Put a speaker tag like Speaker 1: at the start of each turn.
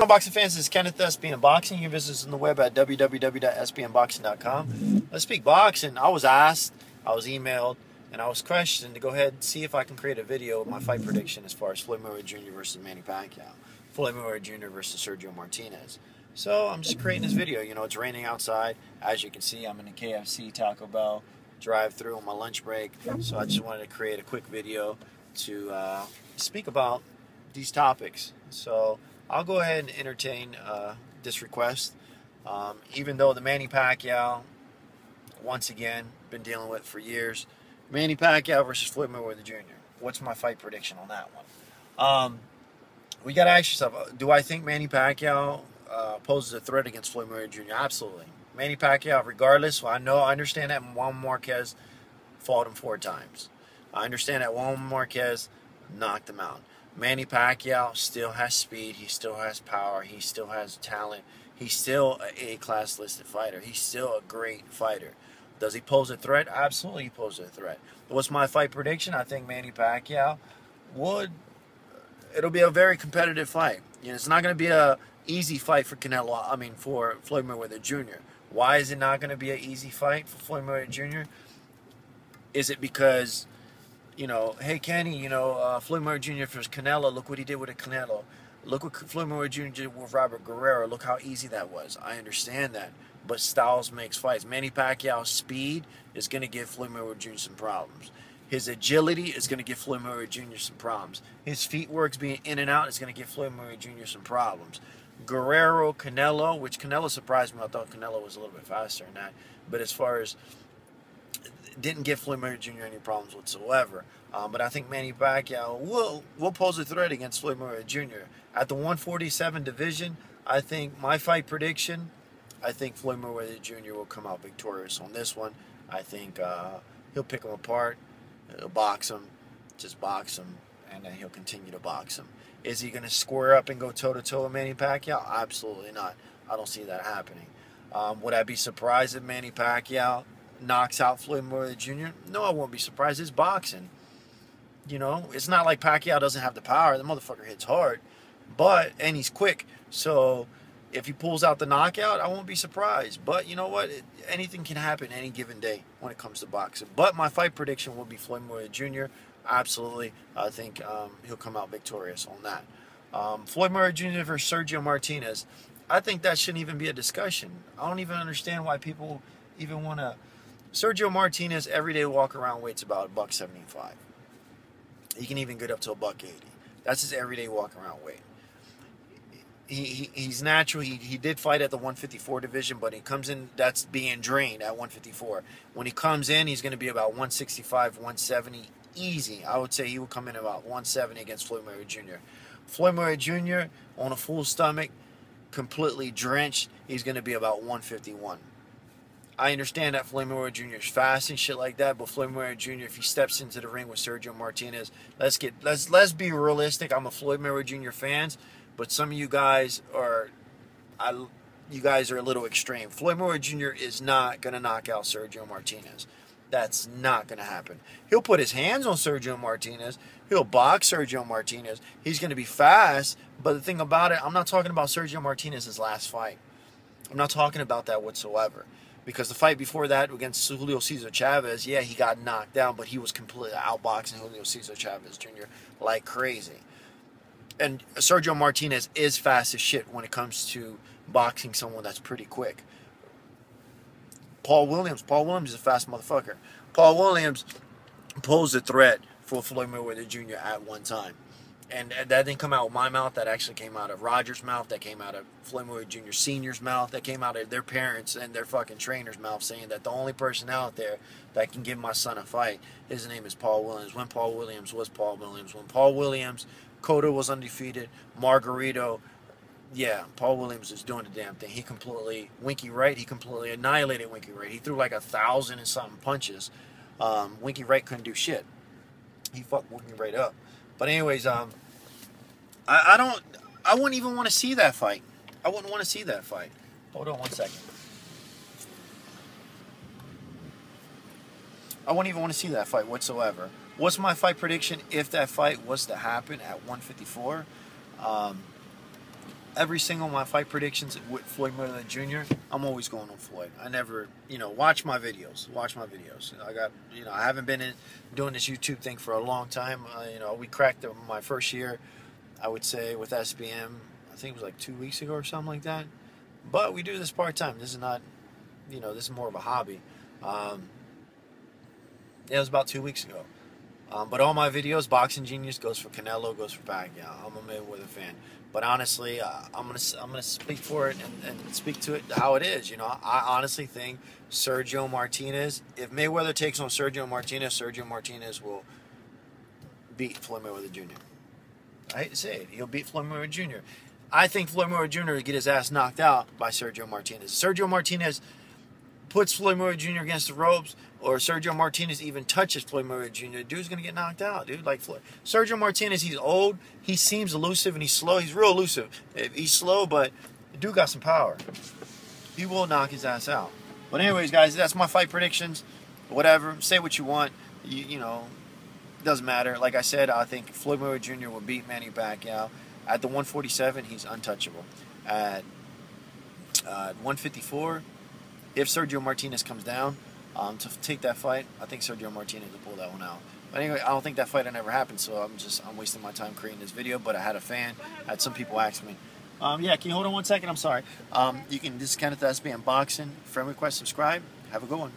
Speaker 1: Boxing fans, this is Kenneth, SBN Boxing. You can visit us on the web at www.sbnboxing.com. Let's speak boxing. I was asked, I was emailed, and I was questioned to go ahead and see if I can create a video of my fight prediction as far as Floyd Mayweather Jr. versus Manny Pacquiao, Floyd Mayweather Jr. versus Sergio Martinez. So I'm just creating this video. You know, it's raining outside. As you can see, I'm in a KFC Taco Bell drive-through on my lunch break. So I just wanted to create a quick video to speak about these topics. So I'll go ahead and entertain this request. Even though the Manny Pacquiao, once again, been dealing with for years. Manny Pacquiao versus Floyd Mayweather Jr. What's my fight prediction on that one? We got to ask yourself, do I think Manny Pacquiao poses a threat against Floyd Mayweather Jr.? Absolutely. Manny Pacquiao, regardless, I understand that Juan Marquez fought him 4 times. I understand that Juan Marquez knocked him out. Manny Pacquiao still has speed. He still has power. He still has talent. He's still an A-class listed fighter. He's still a great fighter. Does he pose a threat? Absolutely, he poses a threat. What's my fight prediction? I think Manny Pacquiao it'll be a very competitive fight. You know, it's not going to be a easy fight for for Floyd Mayweather Jr. Why is it not going to be an easy fight for Floyd Mayweather Jr.? Is it because, you know, hey, Kenny, you know, Floyd Mayweather Jr. versus Canelo, look what he did with a Canelo. Look what Floyd Mayweather Jr. did with Robert Guerrero. Look how easy that was. I understand that. But styles makes fights. Manny Pacquiao's speed is going to give Floyd Mayweather Jr. some problems. His agility is going to give Floyd Mayweather Jr. some problems. His feet works being in and out is going to give Floyd Mayweather Jr. some problems. Guerrero, Canelo, which Canelo surprised me. I thought Canelo was a little bit faster than that. But as far as didn't give Floyd Mayweather Jr. any problems whatsoever. But I think Manny Pacquiao will pose a threat against Floyd Mayweather Jr. At the 147 division, I think my fight prediction, I think Floyd Mayweather Jr. will come out victorious on this one. I think he'll pick him apart. He'll box him, just box him, and then he'll continue to box him. Is he going to square up and go toe-to-toe with Manny Pacquiao? Absolutely not. I don't see that happening. Would I be surprised if Manny Pacquiao knocks out Floyd Mayweather Jr.? No, I won't be surprised. It's boxing. You know, it's not like Pacquiao doesn't have the power. The motherfucker hits hard, and he's quick. So if he pulls out the knockout, I won't be surprised. But you know what? Anything can happen any given day when it comes to boxing. But my fight prediction will be Floyd Mayweather Jr. Absolutely. I think he'll come out victorious on that. Floyd Mayweather Jr. versus Sergio Martinez. I think that shouldn't even be a discussion. I don't even understand why people even want to. Sergio Martinez, everyday walk-around weight's about $175. He can even get up to $180. That's his everyday walk-around weight. He's natural. He did fight at the 154 division, but he comes in, that's being drained at 154. When he comes in, he's going to be about 165, 170, easy. I would say he will come in about 170 against Floyd Mayweather Jr. Floyd Mayweather Jr. on a full stomach, completely drenched, he's going to be about 151. I understand that Floyd Mayweather Jr. is fast and shit like that, but Floyd Mayweather Jr., if he steps into the ring with Sergio Martinez, let's be realistic. I'm a Floyd Mayweather Jr. fan, but some of you guys are a little extreme. Floyd Mayweather Jr. is not going to knock out Sergio Martinez. That's not going to happen. He'll put his hands on Sergio Martinez. He'll box Sergio Martinez. He's going to be fast, but the thing about it, I'm not talking about Sergio Martinez's last fight. I'm not talking about that whatsoever. Because the fight before that against Julio Chavez, yeah, he got knocked down, but he was completely outboxing Julio Chavez Jr. like crazy. And Sergio Martinez is fast as shit when it comes to boxing someone that's pretty quick. Paul Williams is a fast motherfucker. Paul Williams posed a threat for Floyd Mayweather Jr. at one time. And that didn't come out of my mouth. That actually came out of Roger's mouth. That came out of Floyd Mayweather Jr. Sr.'s mouth. That came out of their parents and their fucking trainer's mouth, saying that the only person out there that can give my son a fight, his name is Paul Williams. When Paul Williams was Paul Williams. When Paul Williams, Cotto was undefeated. Margarito, yeah, Paul Williams is doing the damn thing. He completely annihilated Winky Wright. He threw like 1,000 and something punches. Winky Wright couldn't do shit. He fucked Winky Wright up. But anyways, I wouldn't even want to see that fight. I wouldn't want to see that fight. Hold on one second. I wouldn't even want to see that fight whatsoever. What's my fight prediction if that fight was to happen at 154? every single my fight predictions with Floyd Mayweather Jr., I'm always going on Floyd. I never, watch my videos. I got, I haven't been doing this YouTube thing for a long time. We cracked my first year, I would say, with SBM. I think it was like 2 weeks ago or something like that. But we do this part-time. This is not, this is more of a hobby. It was about 2 weeks ago. But all my videos, Boxing Genius goes for Canelo, goes for Pacquiao. I'm a Mayweather fan. But honestly, I'm gonna speak for it and speak to it how it is. I honestly think Sergio Martinez, if Mayweather takes on Sergio Martinez will beat Floyd Mayweather Jr. I hate to say it, he'll beat Floyd Mayweather Jr. I think Floyd Mayweather Jr. will get his ass knocked out by Sergio Martinez. Sergio Martinez puts Floyd Mayweather Jr. against the ropes, or Sergio Martinez even touches Floyd Mayweather Jr., dude's going to get knocked out, dude. Like Floyd. Sergio Martinez, he's old, he seems elusive, and he's slow. He's real elusive. He's slow, but the dude got some power. He will knock his ass out. But anyways, guys, that's my fight predictions. Whatever. Say what you want. Doesn't matter. Like I said, I think Floyd Mayweather Jr. will beat Manny Pacquiao. At the 147, he's untouchable. At 154, if Sergio Martinez comes down to take that fight, I think Sergio Martinez will pull that one out. But anyway, I don't think that fight will never happen, so I'm wasting my time creating this video. But I had a fan, I had some people ask me. Yeah, can you hold on 1 second? I'm sorry. You can, this is Kenneth SB Unboxing. Friend request, subscribe. Have a good one.